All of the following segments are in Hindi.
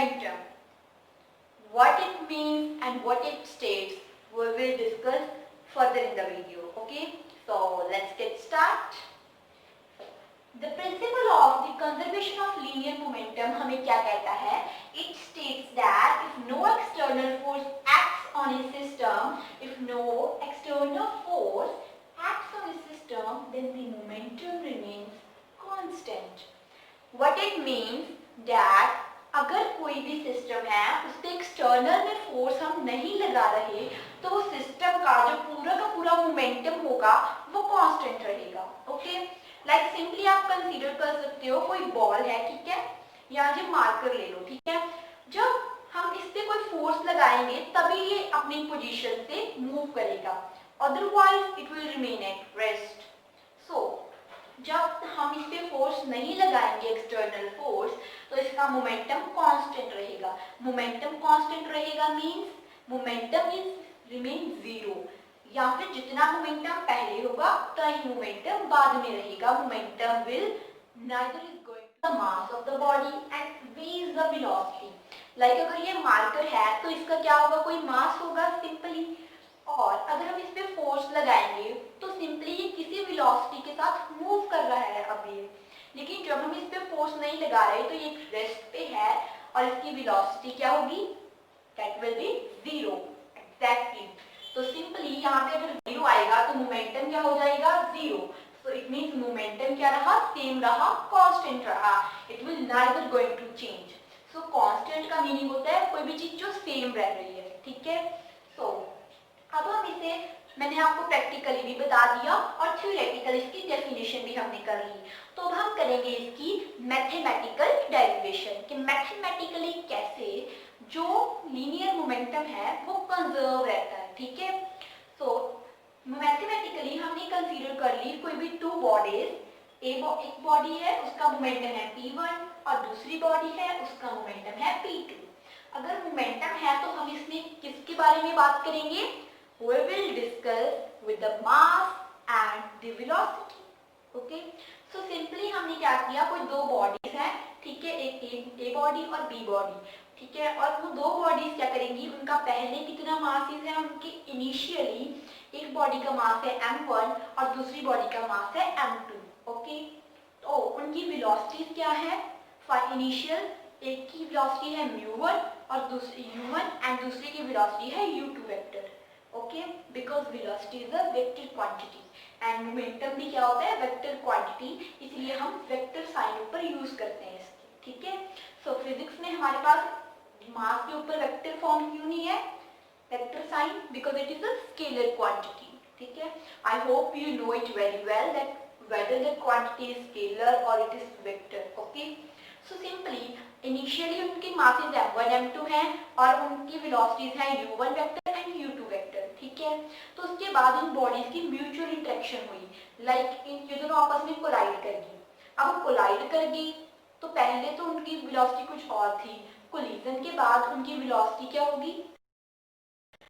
momentum. What it means and what it states, we will discuss further in the video. Okay, so let's get started. The principle of the conservation of linear momentum हमें क्या कहता है? It states that if no external force acts on a system, if no external force acts on a system, then the momentum remains constant. What it means that अगर कोई भी सिस्टम है उस पर एक्सटर्नल में फोर्स हम नहीं लगा रहे तो वो सिस्टम का जो पूरा का पूरा मोमेंटम होगा वो कांस्टेंट रहेगा. ओके, लाइक सिंपली आप कंसीडर कर सकते हो कोई बॉल है, ठीक है, या जो मार्कर ले लो, ठीक है. जब हम इस पे कोई फोर्स लगाएंगे तभी ये अपनी पोजीशन से मूव करेगा, otherwise it will remain at rest. So जब हम इस पे फोर्स नहीं लगाएंगे एक्सटर्नल फोर्स तो इसका मोमेंटम कांस्टेंट रहेगा. मोमेंटम कांस्टेंट रहेगा means momentum is remain zero, या फिर जितना मोमेंटम पहले होगा उतना ही मोमेंटम बाद में रहेगा. Momentum will neither is going to the mass of the body and v is the velocity. Like अगर ये मार्कर है तो इसका क्या होगा, कोई मास होगा सिंपली, और अगर हम इस पे फोर्स लगाएंगे तो सिंपली ये किसी वेलोसिटी के साथ मूव कर रहा है अभी. लेकिन जब हम इस पे फोर्स नहीं लगा रहे तो ये रेस्ट पे है और इसकी वेलोसिटी क्या होगी, that will be zero. Exactly. तो सिंपली यहाँ पे अगर जीरो आएगा तो मोमेंटम क्या हो जाएगा, zero. So it means momentum क्या रहा, सेम रहा, कांस्टेंट रहा. It will neither going to change. So constant का मीनिंग होता है कोई भी चीज जो सेम रह रही है, ठीक है. सो अब हम इसे, मैंने आपको प्रैक्टिकली भी बता दिया और थ्योरेटिकल इसकी डेफिनेशन भी हमने कर ली. तो अब हम करेंगे इसकी मैथमेटिकल डेरिवेशन कि मैथमेटिकली कैसे जो लीनियर मोमेंटम है वो कंजर्व रहता है, ठीक है. सो मैथमेटिकली हमने कंसीडर कर ली कोई भी टू बॉडीज, एक बॉडी है उसका मोमेंटम है p1 और दूसरी बॉडी है उसका मोमेंटम है p2. अगर मोमेंटम है तो हम इसमें किसके बारे में बात करेंगे, we will discuss with the mass and the velocity. Okay, so simply हमने क्या किया, कोई दो बॉडीज हैं, ठीक है, एक A बॉडी और B बॉडी, ठीक है, और वो दो बॉडीज क्या करेंगी, उनका पहले कितना मासेस है उनके इनिशियली, एक बॉडी का मास है m1 और दूसरी बॉडी का मास है m2. ओके, तो उनकी वेलोसिटीज क्या है, इनिशियल एक की वेलोसिटी है mu1 और दूसरी u1 एंड दूसरी की वेलोसिटी है u2 vector. Okay, because velocity is a vector quantity and momentum भी क्या होता है, वेक्टर क्वांटिटी, इसलिए हम वेक्टर साइन ऊपर यूज करते हैं इसके, ठीक है. सो फिजिक्स में हमारे पास मास के ऊपर वेक्टर फॉर्म क्यों नहीं है, vector sign, because it is a scalar quantity, ठीक है. I hope you know it very well that whether the quantity is scalar or it is vector. Okay, so simply initially उनके masses m1 m2 हैं और उनकी velocities हैं u1 vector and u2 vector, ठीक है. तो उसके बाद इन बॉडीज की म्यूचुअल इंटरेक्शन हुई, लाइक ये दोनों आपस में कोलाइड करेगी. अब कोलाइड करेगी तो पहले तो उनकी वेलोसिटी कुछ और थी, कोलिजन के बाद उनकी वेलोसिटी क्या होगी,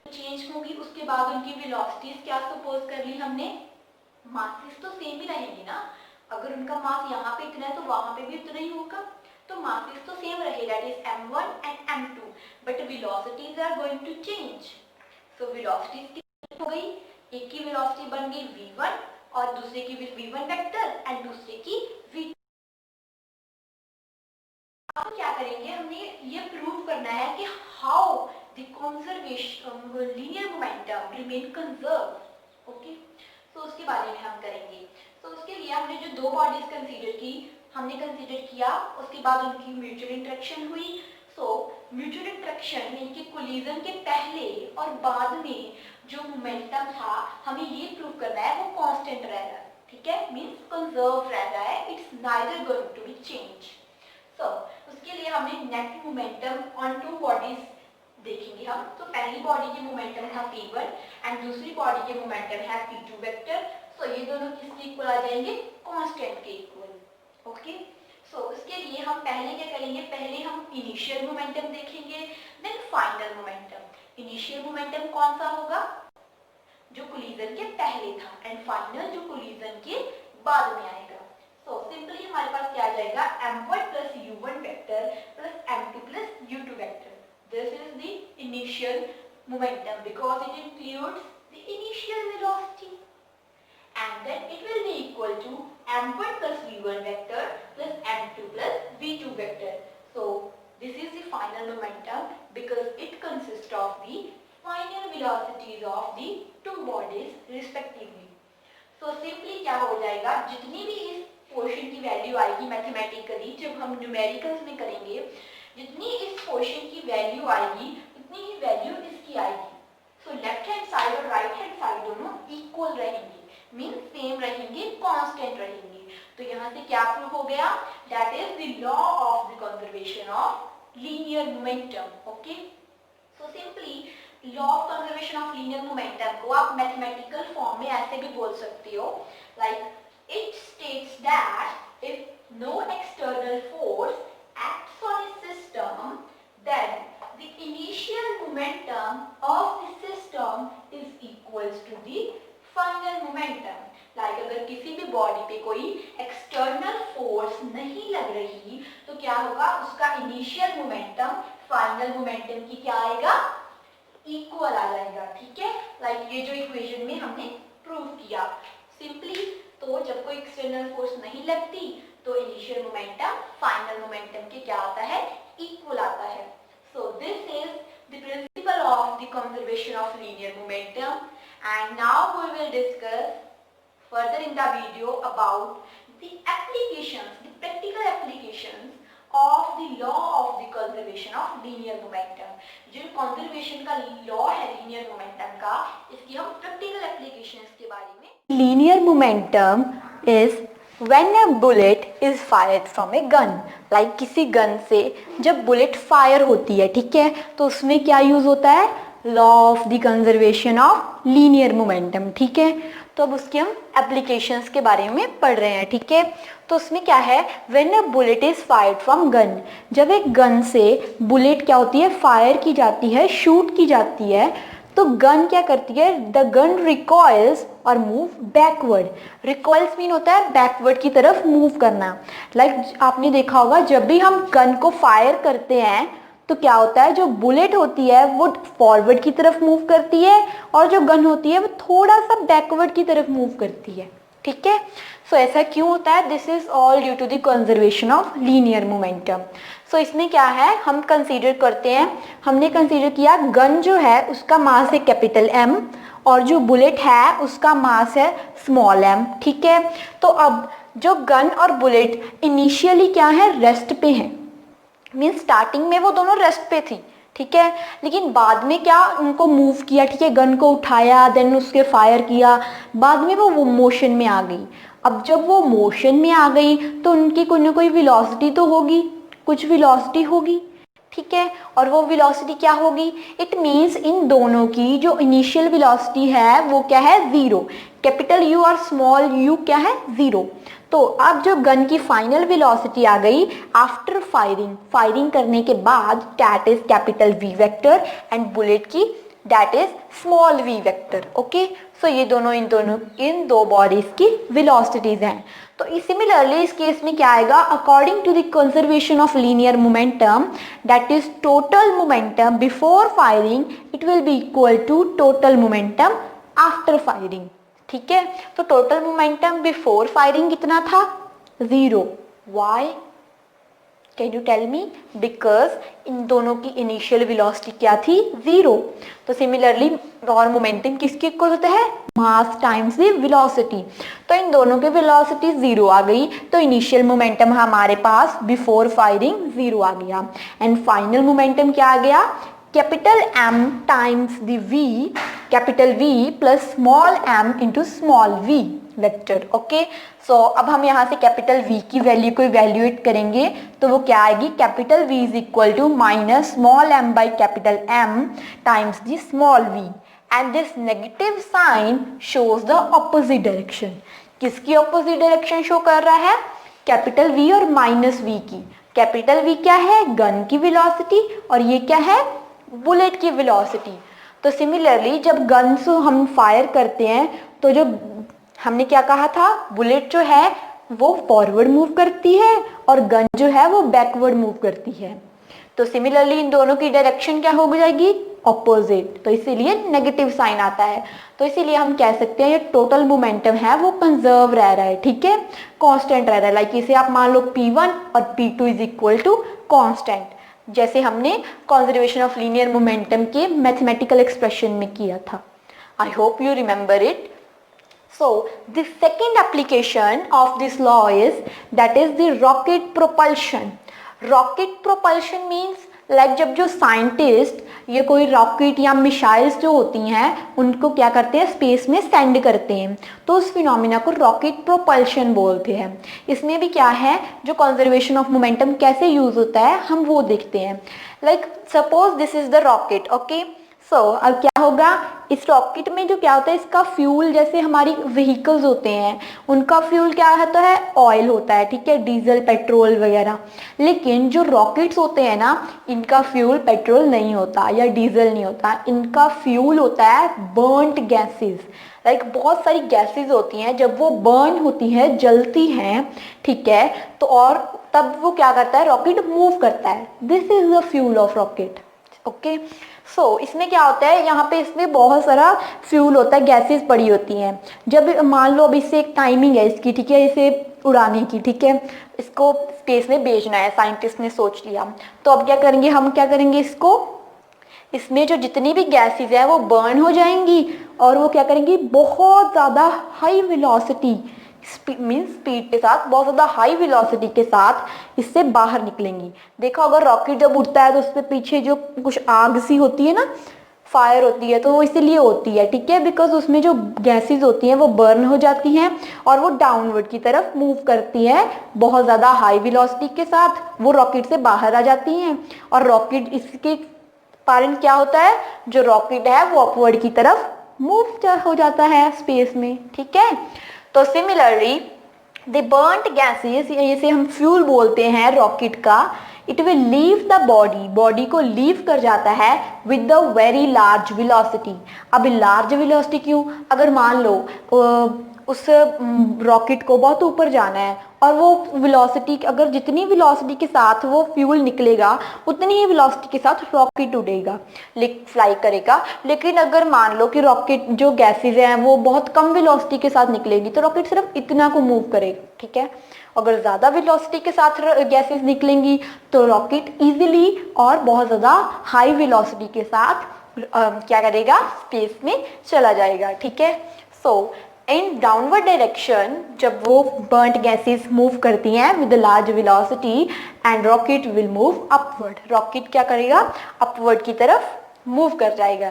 चेंज होगी. उसके बाद उनकी वेलोसिटीज क्या सपोज कर ली हमने, मासेस तो सेम ही रहेंगी ना. अगर उनका मास यहाँ पे इतना है तो वहां पे भी उतना ही होगा, तो मासेस तो सेम रहेगा, it is m1 and m2, but velocities are going to change. So velocities कितनी हो गई, एक की वेलोसिटी बन गई v1 और दूसरे की v1 वेक्टर एंड दूसरे की v2. अब क्या करेंगे, हमने ये प्रूव करना है कि how the conservation linear momentum remain conserve. Okay, तो उसके बारे में हम करेंगे. तो उसके लिए हमने जो दो बॉडीज कंसीडर की, हमने कंसीडर किया, उसके बाद उनकी म्यूचुअल इंटरेक्शन हुई. सो म्यूचुअल इंटरेक्शन यानी कि कोलिजन के पहले और बाद में जो मोमेंटम था हमें ये प्रूव करना है वो कांस्टेंट रह रहा है, ठीक है, मींस कंजर्व रह रहा है, it's neither going to be change. So उसके लिए हमने net momentum on two bodies देखेंगे हम. तो पहली बॉडी की मोमेंटम था p1 एंड दूसरी बॉडी के मोमेंटम है p2 वेक्टर. सो ये दोनों किसके इक्वल आ जाएंगे, कांस्टेंट के इक्वल. ओके, सो उसके लिए हम पहले क्या करेंगे, पहले हम इनिशियल मोमेंटम देखेंगे, then final momentum. Initial momentum कौन सा होगा, जो कोलिजन के पहले था, एंड फाइनल जो कोलिजन के बाद में आएगा. सो सिंपली हमारे पास क्या आ जाएगा, m1 plus u1 vector plus m2 plus u2 This is the initial momentum because it includes the initial velocity, and then it will be equal to m1 plus v1 vector plus m2 plus v2 vector. So this is the final momentum because it consists of the final velocities of the two bodies respectively. So simply क्या हो जाएगा, जितनी भी इस पोर्शन की वैल्यू आएगी मैथमेटिकली, जब हम न्यूमेरिकल्स में करेंगे, जितनी इस पोर्शन की वैल्यू आएगी उतनी ही वैल्यू इसकी आएगी. सो लेफ्ट हैंड साइड और राइट हैंड साइड दोनों इक्वल रहेंगे, मीन सेम रहेंगे, कांस्टेंट रहेंगे. तो यहाँ से क्या प्रूव हो गया, that is the law of the conservation of linear momentum. Okay, so simply law of conservation of linear momentum को आप मैथमेटिकल फॉर्म में ऐसे भी बोल सकते हो, like it states that if no external force acts on a system, then the initial momentum of the system is equals to the final momentum. Like अगर किसी भी बॉडी पे कोई एक्सटर्नल फोर्स नहीं लग रही तो क्या होगा, उसका इनिशियल मोमेंटम फाइनल मोमेंटम की क्या आएगा, इक्वल आ जाएगा. ठीक है, लाइक ये जो इक्वेशन में हमने प्रूव किया सिंपली. तो जब कोई एक्सटर्नल फोर्स नहीं लगती तो इनिशियल मोमेंटम फाइनल मोमेंटम के क्या आता है, इक्वल आता है. So this is the principle of the conservation of linear momentum, and now we will discuss further in the video about the applications, the practical applications of the law of the conservation of linear momentum. जो कंजर्वेशन का लॉ है लीनियर मोमेंटम का, इसकी हम प्रैक्टिकल एप्लीकेशंस के बारे में. Linear momentum is when a bullet is fired from a gun, like किसी गन से जब बुलेट फायर होती है, ठीक है, तो उसमें क्या यूज होता है, law of the conservation of linear momentum. ठीक है, तो अब उसके हम एप्लीकेशंस के बारे में पढ़ रहे हैं. ठीक है, तो उसमें क्या है, when a bullet is fired from gun, जब एक गन से बुलेट क्या होती है, फायर की जाती है, शूट की जाती है, तो गन क्या करती है, द गन रिकॉइल्स और मूव बैकवर्ड. रिकॉइल्स मीन होता है बैकवर्ड की तरफ मूव करना. लाइक आपने देखा होगा जब भी हम गन को फायर करते हैं तो क्या होता है, जो बुलेट होती है वो फॉरवर्ड की तरफ मूव करती है और जो गन होती है वो थोड़ा सा बैकवर्ड की तरफ मूव करती है. ठीक है, सो ऐसा क्यों होता है, this is all due to the conservation of linear momentum. So इसमें क्या है, हम कंसीडर करते हैं, हमने कंसीडर किया गन जो है उसका मास है कैपिटल एम और जो बुलेट है उसका मास है स्मॉल एम. ठीक है, तो अब जो गन और बुलेट इनिशियली क्या है, रेस्ट पे हैं, मीन्स स्टार्टिंग में वो दोनों रेस्ट पे थी. ठीक है, लेकिन बाद में क्या उनको मूव किया. ठीक है, गन को उठाया, देन उसके फायर किया, बाद में वो मोशन में आ गई. अब जब वो मोशन में आ गई तो उनकी कोई ना कोई वेलोसिटी तो होगी, कुछ वेलोसिटी होगी. ठीक है, और वो वेलोसिटी क्या होगी, इट मीन्स इन दोनों की जो इनिशियल वेलोसिटी है वो क्या है, जीरो. कैपिटल यू और स्मॉल यू क्या है, जीरो. तो अब जो गन की फाइनल वेलोसिटी आ गई आफ्टर फायरिंग, फायरिंग करने के बाद, that is capital V vector, and bullet की that is small V vector. Okay, so ये दोनों इन दो बॉडीज की वेलोसिटीज हैं. तो सिमिलरली इस केस में क्या आएगा, according to the conservation of linear momentum, that is total momentum before firing, it will be equal to total momentum after firing. ठीक है, तो टोटल मोमेंटम बिफोर फायरिंग कितना था, zero. Why, can you tell me, because in दोनों की इनिशियल वेलोसिटी क्या थी, जीरो. तो सिमिलरली और मोमेंटम किसके इक्वल होता है, मास टाइम्स द वेलोसिटी. तो इन दोनों की वेलोसिटी जीरो आ गई, तो इनिशियल मोमेंटम हमारे पास बिफोर फायरिंग जीरो आ गया, एंड फाइनल मोमेंटम क्या आ गया, capital M times the V, capital V plus small M into small V vector. Okay, so अब हम यहाँ से कैपिटल वी की वैल्यू को इवेल्युएट करेंगे तो वो क्या आएगी, capital V is equal to minus small M by capital M times the small V, and this negative sign shows the opposite direction. किसकी ऑपोजिट डायरेक्शन शो कर रहा है, कैपिटल वी और माइनस वी की. कैपिटल वी क्या है, गन की वेलोसिटी, और ये क्या है, बुलेट की वेलोसिटी. तो सिमिलरली जब गन से हम फायर करते हैं तो जो हमने क्या कहा था, बुलेट जो है वो फॉरवर्ड मूव करती है और गन जो है वो बैकवर्ड मूव करती है. तो सिमिलरली इन दोनों की डायरेक्शन क्या हो जाएगी, ऑपोजिट, तो इसीलिए नेगेटिव साइन आता है। तो इसीलिए हम कह सकते हैं ये टोटल मोमेंटम है वो कंजर्व रह रहा है, ठीक है, कांस्टेंट रह रहा है। लाइक इसे आप मान लो P1 और P2 is equal to constant, जैसे हमने कंजर्वेशन ऑफ लीनियर मोमेंटम के मैथमेटिकल एक्सप्रेशन में किया था। आई hope you remember it. So the second application of this law is that is the rocket propulsion. Rocket propulsion means like जब जो साइंटिस्ट ये कोई रॉकेट या मिसाइल्स जो होती हैं उनको क्या करते हैं, स्पेस में सेंड करते हैं, तो उस फिनोमिना को रॉकेट प्रोपल्शन बोलते हैं। इसमें भी क्या है, जो कंजर्वेशन ऑफ मोमेंटम कैसे यूज होता है हम वो देखते हैं। Like suppose this is the rocket, okay. So अब क्या होगा, इस रॉकेट में जो क्या होता है, इसका फ्यूल जैसे हमारी व्हीकल्स होते हैं उनका फ्यूल क्या होता है, ऑयल होता है, ठीक है, डीजल पेट्रोल वगैरह। लेकिन जो रॉकेट्स होते हैं ना, इनका फ्यूल पेट्रोल नहीं होता या डीजल नहीं होता, इनका फ्यूल होता है बर्न्ड गैसेस। लाइक बहुत सारी गैसेस होती हैं, जब वो बर्न होती है, जलती हैं, ठीक है, तो और तब वो क्या करता है, रॉकेट मूव करता है। This is the fuel of rocket, okay. So इसमें क्या होता है, यहाँ पे इसमें बहुत सारा फ्यूल होता है, गैसेस पड़ी होती हैं। जब मान लो अब इससे एक टाइमिंग है इसकी, ठीक है, इसे उड़ाने की, ठीक है, इसको स्पेस में भेजना है, साइंटिस्ट ने सोच लिया, तो अब क्या करेंगे, हम क्या करेंगे, इसको इसमें जो जितनी भी गैसेस है वो बर्न हो जाएंगी और वो क्या करेंगी, बहुत ज़्यादा हाई वेलोसिटी मीन्स स्पीड के साथ, बहुत ज़्यादा हाई वेलोसिटी के साथ इससे बाहर निकलेंगी। देखो अगर रॉकेट जब उड़ता है तो उसके पीछे जो कुछ आग सी होती है ना, फायर होती है, तो वो इसीलिए होती है, ठीक है, बिकॉज उसमें जो गैसेस होती हैं वो बर्न हो जाती हैं और वो डाउनवर्ड की तरफ मूव करती है बहुत ज़्यादा हाई वेलोसिटी के साथ, वो रॉकेट से बाहर आ जाती हैं और रॉकेट इसके कारण क्या होता है, जो रॉकेट है वो अपवर्ड की तरफ मूव हो जाता है स्पेस में, ठीक है। तो सिमिलरली द बर्न्ड गैसेस, इसे हम फ्यूल बोलते हैं रॉकेट का, it will leave the body, body को लीव कर जाता है with the very large velocity. अब लार्ज वेलोसिटी क्यों, अगर मान लो उस रॉकेट को बहुत ऊपर जाना है और वो वेलोसिटी, अगर जितनी वेलोसिटी के साथ वो फ्यूल निकलेगा उतनी ही वेलोसिटी के साथ रॉकेट उड़ेगा, फ्लाई करेगा। लेकिन अगर मान लो कि रॉकेट जो गैसेज हैं वो बहुत कम वेलोसिटी के साथ निकलेगी तो रॉकेट सिर्फ इतना को मूव करेगा, ठीक है। अगर ज़्यादा वेलोसिटी के साथ गैसेज निकलेंगी तो रॉकेट इजीली और बहुत ज़्यादा हाई वेलोसिटी के साथ क्या करेगा, स्पेस में चला जाएगा, ठीक है। सो इन डाउनवर्ड डायरेक्शन जब वो बर्न्ड गैसेस मूव करती हैं with large velocity and rocket will move upward, rocket क्या करेगा, अपवर्ड की तरफ मूव कर जाएगा।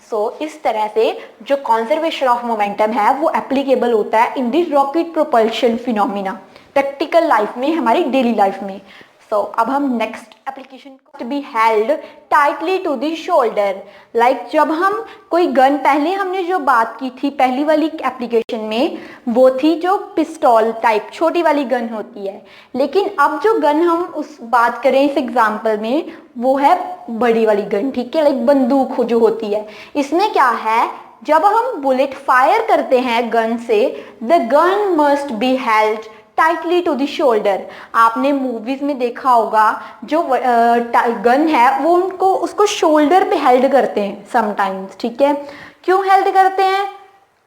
सो इस तरह से जो कंजर्वेशन ऑफ मोमेंटम है वो एप्लीकेबल होता है in the rocket propulsion phenomena, practical life में, हमारी डेली लाइफ में। सो अब हम next application to be held tightly to the shoulder. Like जब हम कोई गन, पहले हमने जो बात की थी पहली वाली एप्लीकेशन में वो थी जो पिस्टल टाइप छोटी वाली गन होती है, लेकिन अब जो गन हम उस बात करें इस एग्जाम्पल में वो है बड़ी वाली गन, ठीक है, लाइक बंदूक जो होती है। इसमें क्या है, जब हम बुलेट फायर करते हैं गन से, the gun must be held tightly to the shoulder. आपने मूवीज में देखा होगा जो गन है वो उनको उसको शोल्डर पे हेल्ड करते हैं समटाइम्स, ठीक है। क्यों हेल्ड करते हैं,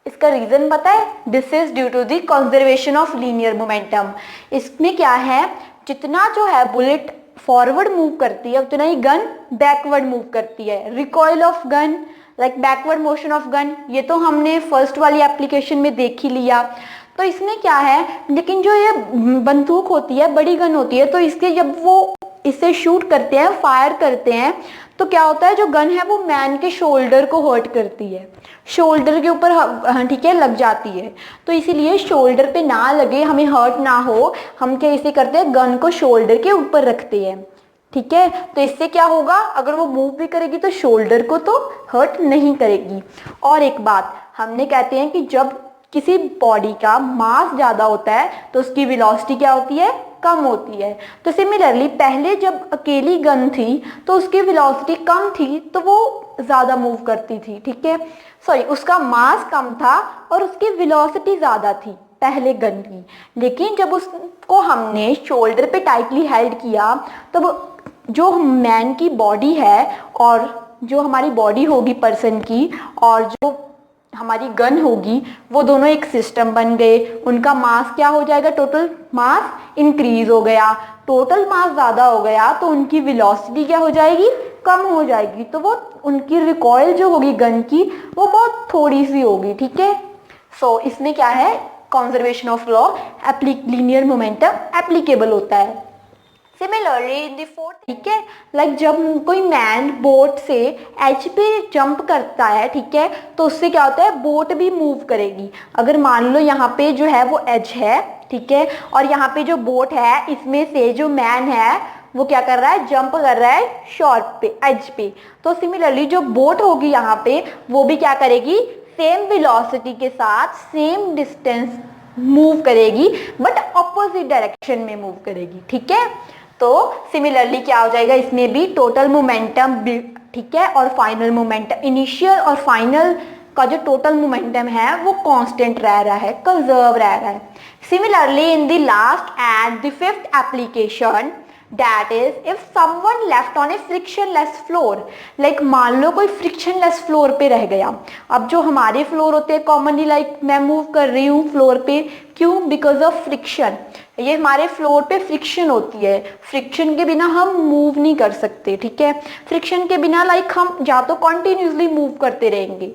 इसका रीजन पता है, this is due to the conservation of linear momentum. इसमें क्या है, जितना जो है बुलेट फॉरवर्ड मूव करती है उतना ही गन बैकवर्ड मूव करती है। Recoil of gun like backward motion of gun, ये तो हमने फर्स्ट वाली एप्लीकेशन में देख ही लिया। तो इसमें क्या है, लेकिन जो ये बंदूक होती है, बड़ी गन होती है, तो इसके जब वो इसे शूट करते हैं, फायर करते हैं, तो क्या होता है, जो गन है वो मैन के शोल्डर को हर्ट करती है, शोल्डर के ऊपर, ठीक है, लग जाती है। तो इसीलिए शोल्डर पे ना लगे, हमें हर्ट ना हो, हम क्या इसे करते हैं, गन को शोल्डर के ऊपर रखते हैं, ठीक है। तो इससे क्या होगा, अगर वो मूव भी करेगी तो शोल्डर को तो हर्ट नहीं करेगी। और एक बात हमने कहते हैं कि जब किसी बॉडी का मास ज़्यादा होता है तो उसकी वेलोसिटी क्या होती है, कम होती है। तो सिमिलरली पहले जब अकेली गन थी तो उसकी वेलोसिटी कम थी तो वो ज़्यादा मूव करती थी, ठीक है, सॉरी उसका मास कम था और उसकी वेलोसिटी ज़्यादा थी पहले गन की। लेकिन जब उसको हमने शोल्डर पे टाइटली हेल्ड किया तब जो मैन की बॉडी है और जो हमारी बॉडी होगी पर्सन की और जो हमारी गन होगी वो दोनों एक सिस्टम बन गए, उनका मास क्या हो जाएगा, टोटल मास इंक्रीज हो गया, टोटल मास ज़्यादा हो गया तो उनकी वेलोसिटी क्या हो जाएगी, कम हो जाएगी, तो वो उनकी रिकॉइल जो होगी गन की वो बहुत थोड़ी सी होगी, ठीक है। सो इसमें क्या है, conservation of law linear momentum applicable होता है। सिमिलरली इन द फोर्थ, ठीक है, लाइक जब कोई मैन बोट से एज पे जंप करता है, ठीक है, तो उससे क्या होता है, बोट भी मूव करेगी। अगर मान लो यहाँ पे जो है वो एज है, ठीक है, और यहाँ पे जो बोट है इसमें से जो मैन है वो क्या कर रहा है, जंप कर रहा है शॉर्ट पे, एज पे, तो सिमिलरली जो बोट होगी यहाँ पे वो भी क्या करेगी, सेम वेलोसिटी के साथ सेम डिस्टेंस मूव करेगी बट ऑपोजिट डायरेक्शन में मूव करेगी, ठीक है। तो सिमिलरली क्या हो जाएगा, इसमें भी टोटल मोमेंटम, ठीक है, और फाइनल मोमेंटम, इनिशियल और फाइनल का जो टोटल मोमेंटम है वो कांस्टेंट रह रहा है, कंजर्व रह रहा है। Similarly in the last and the fifth application, that is if someone left on a frictionless floor, like मान लो कोई frictionless floor पे रह गया। अब जो हमारे फ्लोर होते हैं कॉमनली, लाइक मैं मूव कर रही हूँ फ्लोर पे, क्यों, बिकॉज ऑफ फ्रिक्शन, ये हमारे फ्लोर पे फ्रिक्शन होती है, फ्रिक्शन के बिना हम मूव नहीं कर सकते, ठीक है। फ्रिक्शन के बिना लाइक हम या तो कॉन्टिन्यूसली मूव करते रहेंगे,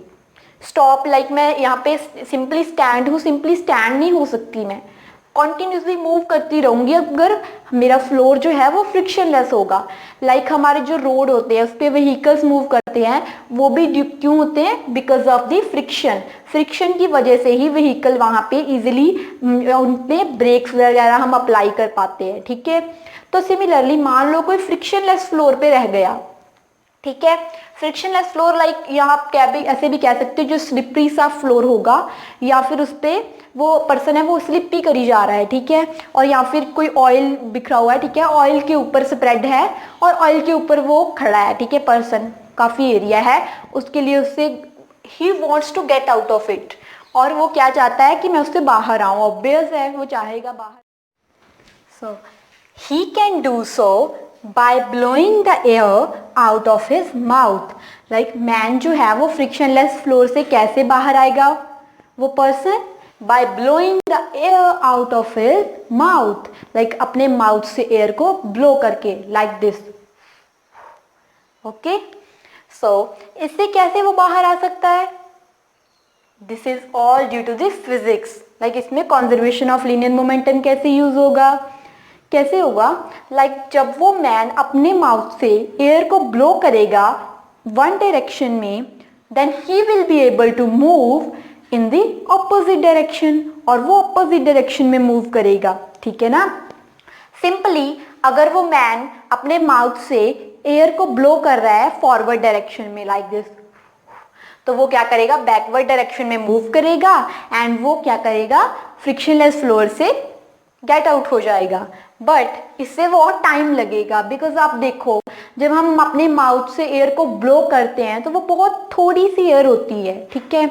स्टॉप, लाइक मैं यहाँ पे सिंपली स्टैंड हूँ, सिंपली स्टैंड नहीं हो सकती, मैं कॉन्टिन्यूसली मूव करती रहूँगी अगर मेरा फ्लोर जो है वो फ्रिक्शनलेस होगा। लाइक हमारे जो रोड होते हैं उस पर व्हीकल्स मूव करते हैं, वो भी क्यों होते हैं, because of the friction, friction की वजह से ही व्हीकल वहाँ पे इजीली उन पे ब्रेक्स वगैरह हम अप्लाई कर पाते हैं, ठीक है। तो सिमिलरली मान लो कोई फ्रिक्शनलेस फ्लोर पे रह गया, ठीक है, फ्रिक्शनलेस फ्लोर, लाइक यहाँ आप क्या भी ऐसे भी कह सकते हो जो स्लिपरी सा फ्लोर होगा, या फिर उस पर वो पर्सन है वो स्लिप ही करी जा रहा है, ठीक है, और या फिर कोई ऑयल बिखरा हुआ है, ठीक है, ऑयल के ऊपर स्प्रेड है और ऑयल के ऊपर वो खड़ा है, ठीक है, पर्सन काफ़ी एरिया है उसके लिए, उससे ही wants to get out of it, और वो क्या चाहता है कि मैं उससे बाहर आऊँ, ऑब्वियस है वो चाहेगा बाहर। So he can do so by blowing the air out of his mouth, like man जो है वो फ्रिक्शनलेस फ्लोर से कैसे बाहर आएगा, वो person by blowing the air out of his mouth, like अपने माउथ से एयर को ब्लो करके, like this, ओके। सो इससे कैसे वो बाहर आ सकता है, this is all due to the physics, like इसमें कंजर्वेशन ऑफ लीनियर मोमेंटम कैसे यूज होगा, कैसे होगा, लाइक जब वो मैन अपने माउथ से एयर को ब्लो करेगा वन डायरेक्शन में, then he will be able to move in the opposite direction, और वो ऑपोजिट डायरेक्शन में मूव करेगा, ठीक है ना। सिंपली अगर वो मैन अपने माउथ से एयर को ब्लो कर रहा है फॉरवर्ड डायरेक्शन में, लाइक दिस, तो वो क्या करेगा, बैकवर्ड डायरेक्शन में मूव करेगा एंड वो क्या करेगा, फ्रिक्शनलेस फ्लोर से गेट आउट हो जाएगा, बट इससे बहुत टाइम लगेगा, बिकॉज आप देखो जब हम अपने माउथ से एयर को ब्लो करते हैं तो वो बहुत थोड़ी सी एयर होती है, ठीक है,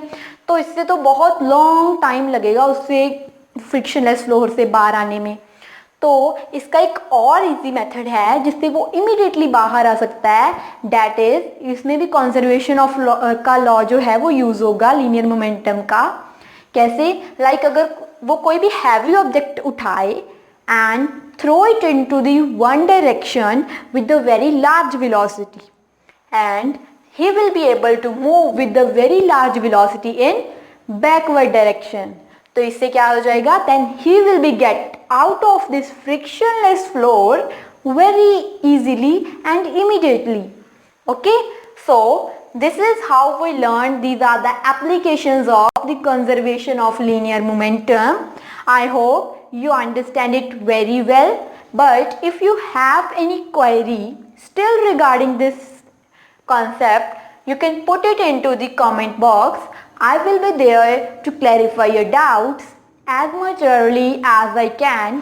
तो इससे तो बहुत लॉन्ग टाइम लगेगा उससे फ्रिक्शनलेस फ्लोर से बाहर आने में। तो इसका एक और इजी मेथड है जिससे वो इमीडिएटली बाहर आ सकता है, डैट इज इसमें भी कंजर्वेशन ऑफ का लॉ जो है वो यूज होगा लीनियर मोमेंटम का। कैसे, लाइक अगर वो कोई भी हैवी ऑब्जेक्ट उठाए and throw it into the one direction with the very large velocity, and he will be able to move with the very large velocity in backward direction. तो इससे क्या हो जाएगा, then he will be get out of this frictionless floor very easily and immediately. Okay, so this is how we learned, these are the applications of the conservation of linear momentum. I hope you understand it very well, but if you have any query still regarding this concept, you can put it into the comment box. I will be there to clarify your doubts as much early as I can.